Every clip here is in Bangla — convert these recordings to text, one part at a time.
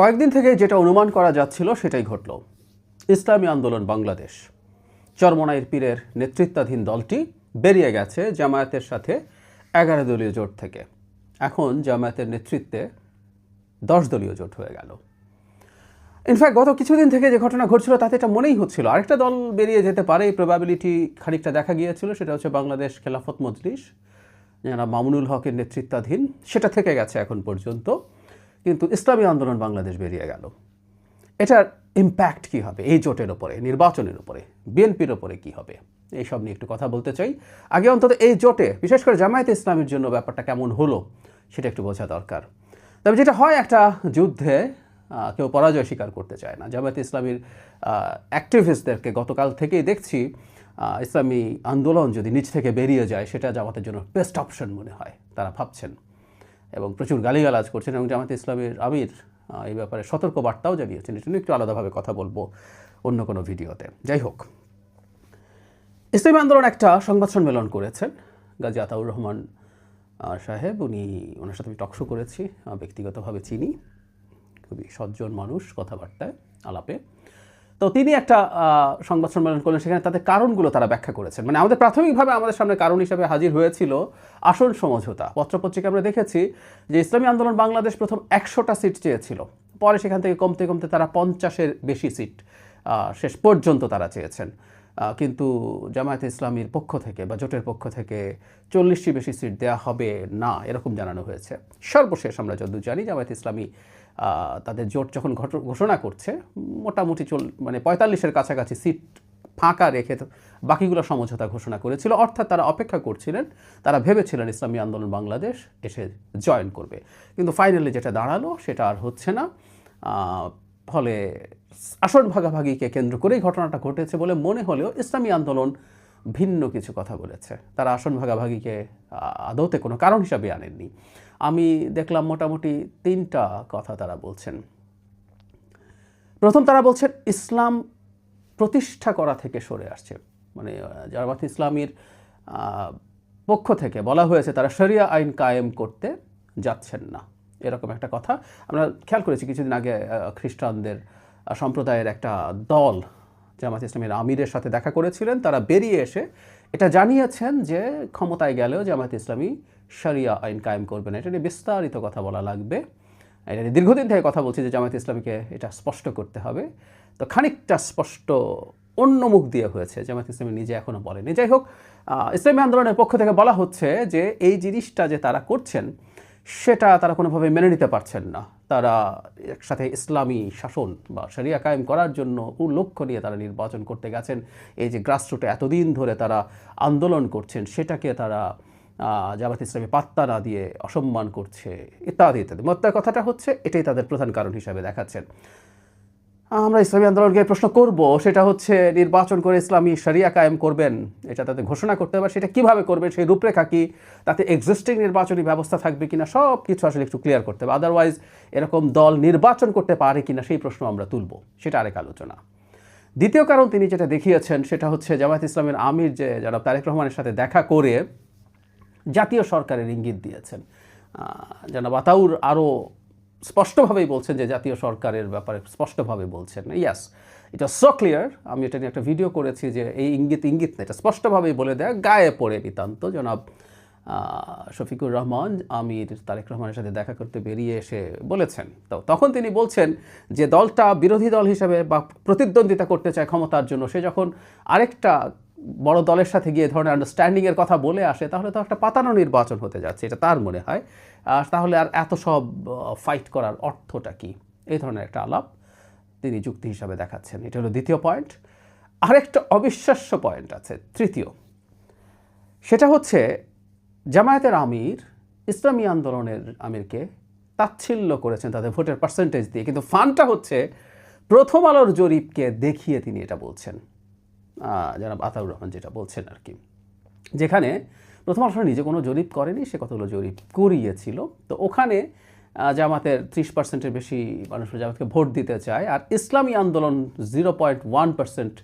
কয়েকদিন থেকে যেটা অনুমান করা যাচ্ছিল সেটাই ঘটল। ইসলামী আন্দোলন বাংলাদেশ চরমোনাইর পীরের নেতৃত্বাধীন দলটি বেরিয়ে গেছে জামায়াতের সাথে 11 দলীয় জোট থেকে। এখন জামায়াতের নেতৃত্বে 10 দলীয় জোট হয়ে গেল। ইনফ্যাক্ট গত কিছুদিন থেকে যে ঘটনা ঘটছিল তাতে এটা মনেই হচ্ছিল আরেকটা দল বেরিয়ে যেতে পারে, এই প্রবাবিলিটি খানিকটা দেখা গিয়েছিল। সেটা হচ্ছে বাংলাদেশ খেলাফত মজলিস, যারা মামুনুল হকের নেতৃত্বাধীন, সেটা থেকে গেছে এখন পর্যন্ত। কিন্তু ইসলামী আন্দোলন বাংলাদেশ বেরিয়ে গেল। এটার ইম্প্যাক্ট কী হবে এই জোটের ওপরে, নির্বাচনের উপরে, বিএনপির ওপরে কী হবে, এইসব নিয়ে একটু কথা বলতে চাই। আগে অন্তত এই জোটে বিশেষ করে জামায়াতে ইসলামীর জন্য ব্যাপারটা কেমন হলো সেটা একটু বোঝা দরকার। তবে যেটা হয়, একটা যুদ্ধে কেউ পরাজয় স্বীকার করতে চায় না। জামায়াতে ইসলামীর অ্যাক্টিভিস্টদেরকে গতকাল থেকেই দেখছি ইসলামী আন্দোলন যদি নিজ থেকে বেরিয়ে যায় সেটা জামাতের জন্য বেস্ট অপশন মনে হয়, তারা ভাবছেন এবং প্রচুর গালিগালাজ করছেন। এবং জামায়াতে ইসলামীর আমির এই ব্যাপারে সতর্ক বার্তাও জানিয়েছেন। এটা নিয়ে একটু আলাদাভাবে কথা বলবো অন্য কোনো ভিডিওতে। যাই হোক, ইসলামী আন্দোলন একটা সংবাদ সম্মেলন করেছেন। গাজী আতাউর রহমান সাহেব, ওনার সাথে আমি টকশো করেছি, ব্যক্তিগতভাবে চিনি, খুবই সজ্জন মানুষ কথাবার্তায় আলাপে। তো তিনি একটা সংবাদ সম্মেলন করলেন, সেখানে তাদের কারণগুলো তারা ব্যাখ্যা করেছেন। মানে আমাদের প্রাথমিকভাবে আমাদের সামনে কারণ হিসাবে হাজির হয়েছিল আসন সমঝোতা। পত্রপত্রিকা আমরা দেখেছি যে ইসলামী আন্দোলন বাংলাদেশ প্রথম 100টা সিট চেয়েছিল, পরে সেখান থেকে কমতে কমতে তারা 50-এর বেশি সিট শেষ পর্যন্ত তারা চেয়েছেন। কিন্তু জামায়াতে ইসলামীর পক্ষ থেকে বা জোটের পক্ষ থেকে 40টি বেশি সিট দেওয়া হবে না, এরকম জানানো হয়েছে। সর্বশেষ আমরা যতদূর জানি জামায়াতে ইসলামী তাদের জোট যখন ঘোষণা করছে মোটামুটি 45-এর কাছাকাছি সিট ফাঁকা রেখে বাকিগুলো সমঝোতা ঘোষণা করেছিল। অর্থাৎ তারা অপেক্ষা করছিলেন, তারা ভেবেছিলেন ইসলামী আন্দোলন বাংলাদেশ এসে জয়েন করবে। কিন্তু ফাইনালি যেটা দাঁড়ালো সেটা আর হচ্ছে না। ফলে আসন ভাগাভাগিকে কেন্দ্র করেই ঘটনাটা ঘটেছে বলে মনে হলেও ইসলামী আন্দোলন ভিন্ন কিছু কথা বলেছে। তারা আসন ভাগাভাগিকে আদৌতে কোনো কারণ হিসাবে আনেননি। আমি দেখলাম মোটামুটি 3টা কথা তারা বলছেন। প্রথম, তারা বলছেন ইসলাম প্রতিষ্ঠা করা থেকে সরে আসছে। মানে জামায়াতে ইসলামীর পক্ষ থেকে বলা হয়েছে তারা শরিয়া আইন কায়েম করতে যাচ্ছেন না, এরকম একটা কথা আমরা খেয়াল করেছি। কিছুদিন আগে খ্রিস্টানদের সম্প্রদায়ের একটা দল জামায়াতে ইসলামীর আমিরের সাথে দেখা করেছিলেন। তারা বেরিয়ে এসে এটা জানিয়েছেন যে ক্ষমতায় গেলেও জামায়াতে ইসলামী শরিয়া আইন কায়েম করবে না। এটা নিয়ে বিস্তারিত কথা বলা লাগবে। এটা নিয়ে দীর্ঘদিন থেকে কথা বলছি যে জামায়াতে ইসলামীকে এটা স্পষ্ট করতে হবে। তো খানিকটা স্পষ্ট অন্য মুখ দিয়ে হয়েছে, জামায়াতে ইসলামী নিজে এখনও বলেনি। যাই হোক, ইসলামী আন্দোলনের পক্ষ থেকে বলা হচ্ছে যে এই জিনিসটা যে তারা করছেন সেটা তারা কোনোভাবে মেনে নিতে পারছেন না। তারা একসাথে ইসলামী শাসন বা শরিয়া কায়েম করার জন্য লক্ষ্য নিয়ে তারা নির্বাচন করতে গেছেন। এই যে গ্রাসরুটে এতদিন ধরে তারা আন্দোলন করছেন সেটাকে তারা জামায়াতে ইসলামী পাত্তা না দিয়ে অসম্মান করছে ইত্যাদি ইত্যাদি। মোদ্দা কথাটা হচ্ছে এটাই তাদের প্রধান কারণ হিসাবে দেখাচ্ছেন। আমরা ইসলামী আন্দোলনকে প্রশ্ন করব, সেটা হচ্ছে নির্বাচন করে ইসলামী শরিয়া কায়েম করবেন, এটা তাদের ঘোষণা করতে হবে। সেটা কীভাবে করবেন, সেই রূপরেখা কী, তাতে এক্সিস্টিং নির্বাচনী ব্যবস্থা থাকবে কিনা, সব কিছু আসলে একটু ক্লিয়ার করতে হবে। আদারওয়াইজ এরকম দল নির্বাচন করতে পারে কিনা সেই প্রশ্ন আমরা তুলব, সেটা আরেক আলোচনা। দ্বিতীয় কারণ তিনি যেটা দেখিয়েছেন সেটা হচ্ছে জামায়াতে ইসলামের আমির যে জনাব তারেক রহমানের সাথে দেখা করে জাতীয় সরকারের ইঙ্গিত দিয়েছেন। জনাব আতাউর আরও স্পষ্টভাবেই বলছেন যে জাতীয় সরকারের ব্যাপারে স্পষ্টভাবে বলছেন। ইয়াস, এটা সো ক্লিয়ার। আমি এটা নিয়ে একটা ভিডিও করেছি যে এই ইঙ্গিত না, এটা স্পষ্টভাবেই বলে দেয়, গায়ে পড়ে নিতান্ত। জনাব শফিকুর রহমান আমির তারেক রহমানের সাথে দেখা করতে বেরিয়ে এসে বলেছেন। তো তখন তিনি বলছেন যে দলটা বিরোধী দল হিসেবে বা প্রতিদ্বন্দ্বিতা করতে চায় ক্ষমতার জন্য, সে যখন আরেকটা বড় দলের সাথে গিয়ে ধরনের আন্ডারস্ট্যান্ডিংয়ের কথা বলে আসে তাহলে তো একটা পাতানো নির্বাচন হতে যাচ্ছে, এটা তার মনে হয়। তাহলে আর এত সব ফাইট করার অর্থটা কি, এই ধরনের একটা আলাপ তিনি যুক্তি হিসাবে দেখাচ্ছেন। এটা হলো দ্বিতীয় পয়েন্ট। আরেকটা অবিশ্বাস্য পয়েন্ট আছে, তৃতীয়। সেটা হচ্ছে জামায়াতের আমির ইসলামী আন্দোলনের আমিরকে তাচ্ছিল্য করেছেন তাদের ভোটের পার্সেন্টেজ দিয়ে, কিন্তু ফানটা হচ্ছে প্রথম আলোর জরিপকে দেখিয়ে তিনি এটা বলছেন। জনাব আতাউর রহমান যেটা বলছেন আর কি, যেখানে প্রথম আলো নিজে কোনো জরিপ করেনি, সে কতগুলো জরিপ করিয়েছিল। তো ওখানে জামাতের 30%-এর বেশি মানুষ জামাতকে ভোট দিতে চায়, আর ইসলামী আন্দোলন 0.1%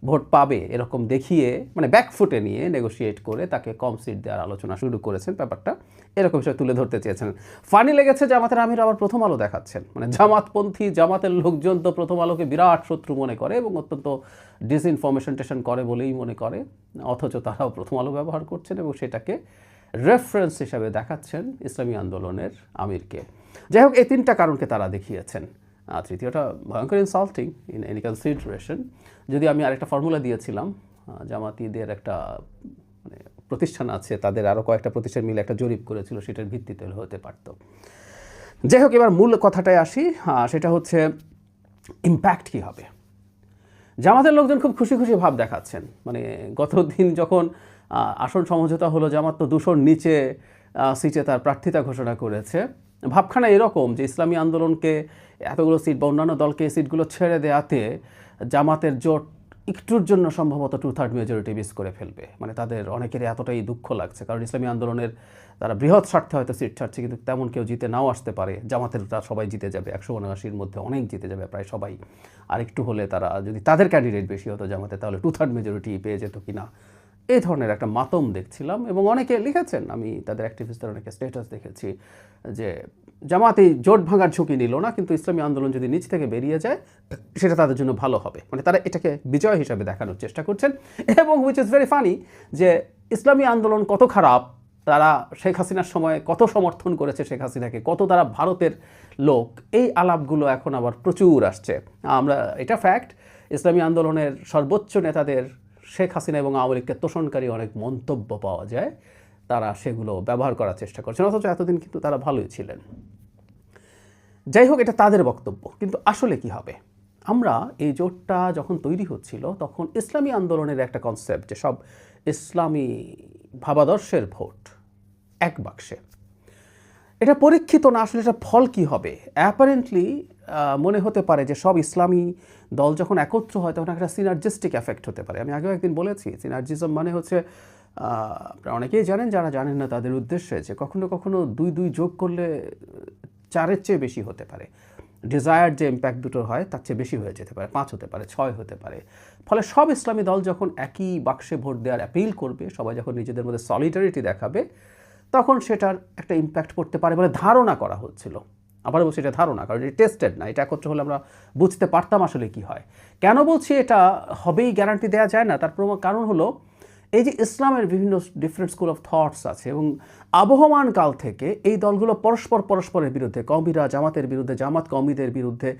ভোট পাবে এরকম দেখিয়ে মানে ব্যাকফুটে নিয়ে নেগোশিয়েট করে তাকে কম সিট দেওয়ার আলোচনা শুরু করেছেন। ব্যাপারটা এরকম বিষয় তুলে ধরতে চেয়েছেন। ফানি লেগেছে জামাতের আমির আবার প্রথম আলো দেখাচ্ছেন, মানে জামাতপন্থী জামাতের লোকজন তো প্রথম আলোকে বিরাট শত্রু মনে করে এবং অত্যন্ত ডিসইনফরমেশন টেশন করে বলেই মনে করে, অথচ তারাও প্রথম আলো ব্যবহার করছেন এবং সেটাকে রেফারেন্স হিসাবে দেখাচ্ছেন ইসলামী আন্দোলনের আমিরকে। যাই হোক, এই তিনটা কারণকে তারা দেখিয়েছেন। তৃতীয়টা ভয়ঙ্কর ইনসাল্টিং ইন এনি কনসিডারেশন। যদি আমি আরেকটা ফর্মুলা দিয়েছিলাম, জামাতিদের একটা মানে প্রতিষ্ঠান আছে, তাদের আরও কয়েকটা প্রতিষ্ঠান মিলে একটা জরিপ করেছিল, সেটার ভিত্তিতে হতে পারত। যাই হোক, এবার মূল কথাটায় আসি, সেটা হচ্ছে ইম্প্যাক্ট কী হবে। জামাতের লোকজন খুব খুশি খুশি ভাব দেখাচ্ছেন। মানে গত দিন যখন আসন সমঝোতা হলো, জামাত তো 200-র নিচে সিটে তার প্রার্থিতা ঘোষণা করেছে। ভাবখানা এরকম যে ইসলামী আন্দোলনকে এতগুলো সিট বা অন্যান্য দলকে এই সিটগুলো ছেড়ে দেওয়াতে জামাতের জোট একটুর জন্য সম্ভবত 2/3 মেজরিটি মিস করে ফেলবে। মানে তাদের অনেকেরই এতটাই দুঃখ লাগছে, কারণ ইসলামী আন্দোলনের তারা বৃহৎ স্বার্থে হয়তো সিট ছাড়ছে, কিন্তু তেমন কেউ জিতে নাও আসতে পারে। জামাতের তারা সবাই জিতে যাবে, 179-র মধ্যে অনেক জিতে যাবে প্রায় সবাই। আর একটু হলে তারা যদি তাদের ক্যান্ডিডেট বেশি হতো জামাতে, তাহলে 2/3 মেজরিটি পেয়ে যেত কিনা, এই ধরনের একটা মাতম দেখছিলাম। এবং অনেকে লিখেছেন, আমি তাদের অ্যাক্টিভিস্টদের অনেকে স্ট্যাটাস দেখেছি যে জামাত এই জোট ভাঙার ঝুঁকি নিল না, কিন্তু ইসলামী আন্দোলন যদি নিচ থেকে বেরিয়ে যায় সেটা তাদের জন্য ভালো হবে। মানে তারা এটাকে বিজয় হিসাবে দেখানোর চেষ্টা করছেন। এবং হুইচ ইজ ভেরি ফানি যে ইসলামী আন্দোলন কত খারাপ, তারা শেখ হাসিনার সময় কত সমর্থন করেছে শেখ হাসিনাকে, কত তারা ভারতের লোক, এই আলাপগুলো এখন আবার প্রচুর আসছে। আমরা এটা ফ্যাক্ট, ইসলামী আন্দোলনের সর্বোচ্চ নেতাদের শেখ হাসিনা এবং আওয়ামী লীগকে তোষণকারী অনেক মন্তব্য পাওয়া যায়, তারা সেগুলো ব্যবহার করার চেষ্টা করছেন, অথচ এতদিন কিন্তু তারা ভালোই ছিলেন। যাই হোক, এটা তাদের বক্তব্য, কিন্তু আসলে কি হবে? আমরা এই জোটটা যখন তৈরি হচ্ছিল তখন ইসলামী আন্দোলনের একটা কনসেপ্ট যে সব ইসলামী ভাবাদর্শের ভোট এক বাক্সে, এটা পরীক্ষিত না। আসলে এটা ফল কি হবে? অ্যাপারেন্টলি মনে হতে পারে যে সব ইসলামী দল যখন একত্র হয় তখন একটা সিনার্জিস্টিক এফেক্ট হতে পারে। আমি আগেও একদিন বলেছি, সিনার্জিজম মানে হচ্ছে, আপনারা অনেকেই জানেন, যারা জানেন না তাদের উদ্দেশ্যে, যে কখনো কখনো 2 যোগ করলে 4-এর চেয়ে বেশি হতে পারে। ডিজায়ার যে ইম্প্যাক্ট দুটো হয় তার চেয়ে বেশি হয়ে যেতে পারে, 5 হতে পারে, 6 হতে পারে। ফলে সব ইসলামী দল যখন একই বাক্সে ভোট দেওয়ার অ্যাপিল করবে, সবাই যখন নিজেদের মধ্যে সলিডারিটি দেখাবে, তখন সেটার একটা ইম্প্যাক্ট পড়তে পারে বলে ধারণা করা হচ্ছিল। আবার বলছি এটা ধারণা, কারণ এটা টেস্টেড না। এটা একত্র হলে আমরা বুঝতে পারতাম আসলে কি হয়। কেন বলছি এটা হবেই গ্যারান্টি দেওয়া যায় না, তার কারণ হলো এই যে ইসলামের বিভিন্ন ডিফারেন্ট স্কুল অফ থটস আছে, এবং আবহমান কাল থেকে এই দলগুলো পরস্পরের বিরুদ্ধে, কওমিরা জামাতের বিরুদ্ধে, জামাত কওমিদের বিরুদ্ধে,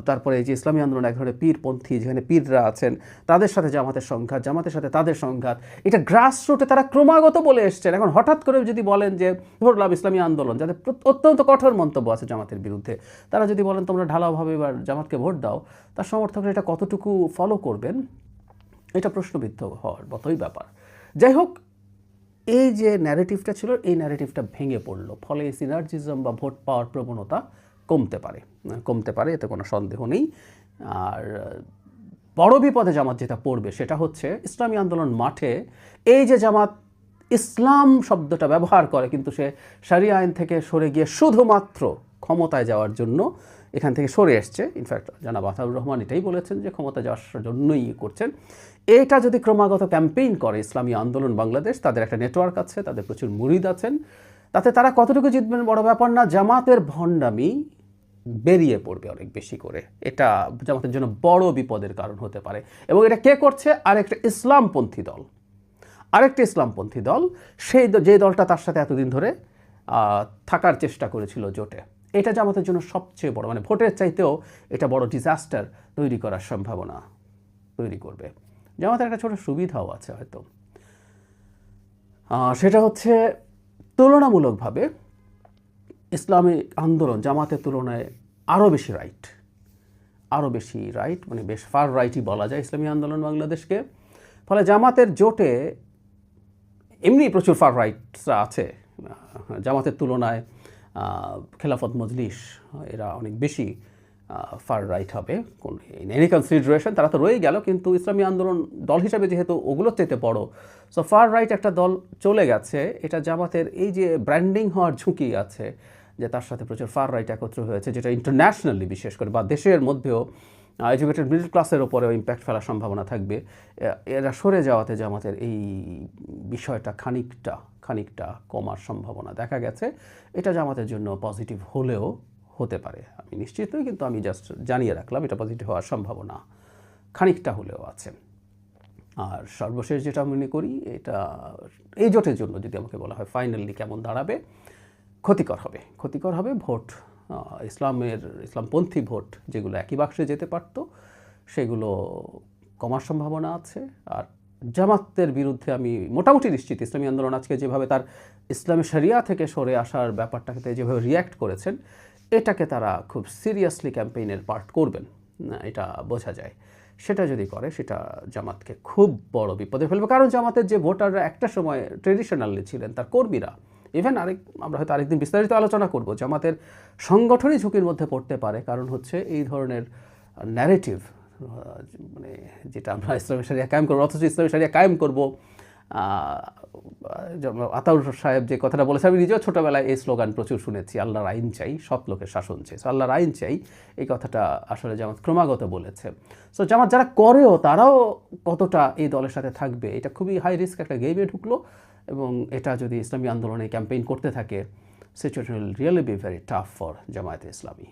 তারপরে এই যে ইসলামী আন্দোলন এক ধরনের পীরপন্থী, যেখানে পীররা আছেন, তাদের সাথে জামাতের সংঘাত, জামাতের সাথে তাদের সংঘাত, এটা গ্রাসরুটে তারা ক্রমাগত বলে এসছেন। এখন হঠাৎ করে যদি বলেন যে ধরলাম ইসলামী আন্দোলন, যাদের অত্যন্ত কঠোর মন্তব্য আছে জামাতের বিরুদ্ধে, তারা যদি বলেন তোমরা ঢালাওভাবে এবার জামাতকে ভোট দাও, তার সমর্থকরা এটা কতটুকু ফলো করবেন, এটা প্রশ্নবিদ্ধ হওয়ার মতোই ব্যাপার। যাই হোক, এই যে ন্যারেটিভটা ছিল, এই ন্যারেটিভটা ভেঙে পড়লো, ফলে সিনার্জিজম বা ভোট পাওয়ার প্রবণতা কমতে পারে, এতে কোনো সন্দেহ নেই। আর বড় বিপদে জামাত যেটা পড়বে সেটা হচ্ছে ইসলামী আন্দোলন মাঠে এই যে জামাত ইসলাম শব্দটা ব্যবহার করে, কিন্তু সে শরিয়া আইন থেকে সরে গিয়ে শুধুমাত্র ক্ষমতায় যাওয়ার জন্য এখান থেকে সরে এসছে। ইনফ্যাক্ট জনাব আতাউর রহমান এটাই বলেছেন যে ক্ষমতা যাওয়ার জন্যই করছেন। এটা যদি ক্রমাগত ক্যাম্পেইন করে ইসলামী আন্দোলন বাংলাদেশ, তাদের একটা নেটওয়ার্ক আছে, তাদের প্রচুর মুরিদ আছেন, তাতে তারা কতটুকু জিতবেন বড় ব্যাপার না, জামাতের ভণ্ডামি বেরিয়ে পড়বে অনেক বেশি করে। এটা জামাতের জন্য বড় বিপদের কারণ হতে পারে। এবং এটা কে করছে? আরেকটা ইসলামপন্থী দল, সেই যে দলটা তার সাথে এতদিন ধরে থাকার চেষ্টা করেছিল জোটে। এটা জামাতের জন্য সবচেয়ে বড়, মানে ভোটের চাইতেও এটা বড় ডিজাস্টার তৈরি করার সম্ভাবনা তৈরি করবে। জামাতের একটা ছোট সুবিধাও আছে হয়তো, সেটা হচ্ছে তুলনামূলকভাবে ইসলামী আন্দোলন জামাতের তুলনায় আরও বেশি রাইট, মানে বেশ ফার রাইটই বলা যায় ইসলামী আন্দোলন বাংলাদেশকে। ফলে জামাতের জোটে এমনি প্রচুর ফার রাইটসরা আছে, জামাতের তুলনায় খেলাফত মজলিস এরা অনেক বেশি ফার রাইট হবে কোন এনি কনসিডারেশন। তারা তো রয়ে গেল, কিন্তু ইসলামী আন্দোলন দল হিসাবে যেহেতু ওগুলোর চাইতে বড়, সো ফার রাইট একটা দল চলে গেছে। এটা জামাতের এই যে ব্র্যান্ডিং হওয়ার ঝুঁকি আছে, যে তার সাথে প্রচুর ফার রাইট একত্র হয়েছে, যেটা ইন্টারন্যাশনালি বিশেষ করে বা দেশের মধ্যেও এডুকেটেড মিডল ক্লাসের ওপরেও ইম্প্যাক্ট ফেলার সম্ভাবনা থাকবে। এরা সরে যাওয়াতে জামাতের এই বিষয়টা খানিকটা কমার সম্ভাবনা দেখা গেছে। এটা জামাতের জন্য পজিটিভ হলেও হতে পারে, আমি নিশ্চিত নই, কিন্তু আমি জাস্ট জানিয়ে রাখলাম এটা পজিটিভ হওয়ার সম্ভাবনা খানিকটা হলেও আছে। আর সর্বশেষ যেটা মনে করি, এটা এই জোটের জন্য যদি আমাকে বলা হয় ফাইনালি কেমন দাঁড়াবে, ক্ষতিকর হবে ভোট, ইসলামপন্থী ভোট যেগুলো একই বাক্সে যেতে পারতো সেগুলো কমার সম্ভাবনা আছে। আর জামাতের বিরুদ্ধে আমি মোটামুটি নিশ্চিত ইসলামী আন্দোলন আজকে যেভাবে তার ইসলামী শরিয়া থেকে সরে আসার ব্যাপারটাকে যেভাবে রিয়্যাক্ট করেছেন, এটাকে তারা খুব সিরিয়াসলি ক্যাম্পেইনের পার্ট করবেন, এটা বোঝা যায়। সেটা যদি করে সেটা জামাতকে খুব বড় বিপদে ফেলবে। কারণ জামাতের যে ভোটাররা একটা সময় ট্রেডিশনালি ছিলেন, তার কর্মীরা, ইভেন আমরা হয়তো আরেকদিন বিস্তারিত আলোচনা করব, জামাতের সংগঠনই ঝুঁকির মধ্যে পড়তে পারে। কারণ হচ্ছে এই ধরনের ন্যারেটিভ, মানে যেটা আমরা ইসলামী শরিয়া কায়েম করবো, অথচ ইসলামী শরিয়া কায়েম করবো, আতাউর সাহেব যে কথাটা বলেছে, আমি নিজেও ছোটোবেলায় এই স্লোগান প্রচুর শুনেছি, আল্লাহর আইন চাই, সৎ লোকের শাসন চাই। সো আল্লাহর আইন চাই, এই কথাটা আসলে জামাত ক্রমাগত বলেছে। সো জামাত যারা করেও তারাও কতটা এই দলের সাথে থাকবে, এটা খুবই হাই রিস্ক একটা গেমে ঢুকলো। এবং এটা যদি ইসলামী আন্দোলনে ক্যাম্পেইন করতে থাকে, situation will really be very tough for Jamaat-e Islami.